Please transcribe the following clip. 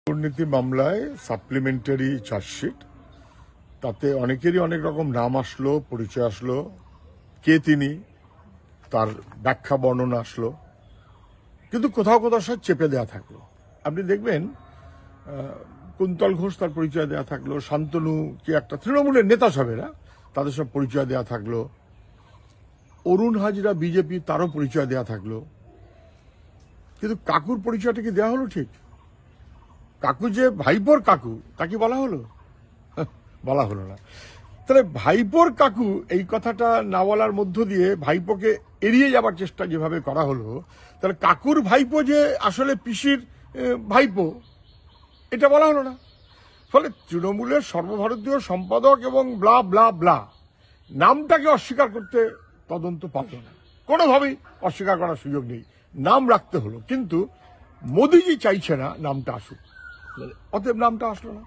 দুর্নীতি মামলায় supplementary chargesheet, তাতে অনেকেরই অনেক রকম নাম আসলো, পরিচয় আসলো, কে তিনি, তার ব্যাখ্যা বর্ণনা আসলো, কিন্তু কোথাও কোথাও সব চেপে দেওয়া থাকলো। আপনি দেখবেন কুন্তল ঘোষ তার পরিচয় দেওয়া থাকলো, শান্তনু কি একটা তৃণমূলের নেতা সবেরা তাদের সব পরিচয় দেওয়া থাকলো, অরুণ হাজরা বিজেপি তারও পরিচয় দেওয়া থাকলো, কিন্তু কাকুর পরিচয়টা কি দেওয়া হলো? ঠিক কাকু যে ভাইপোর কাকু তাকে বলা হলো? বলা হলো না। তাহলে ভাইপোর কাকু এই কথাটা না বলার মধ্য দিয়ে ভাইপোকে এড়িয়ে যাবার চেষ্টা যেভাবে করা হলো, তাহলে কাকুর ভাইপো যে আসলে পিসির ভাইপো এটা বলা হলো না। ফলে তৃণমূলের সর্বভারতীয় সম্পাদক এবং ব্লা ব্লা ব্লা নামটাকে অস্বীকার করতে তদন্ত পারল না, কোনোভাবেই অস্বীকার করার সুযোগ নেই, নাম রাখতে হলো। কিন্তু মোদিজি চাইছে না নামটা আসুক, অতএব নামটা আসলো না।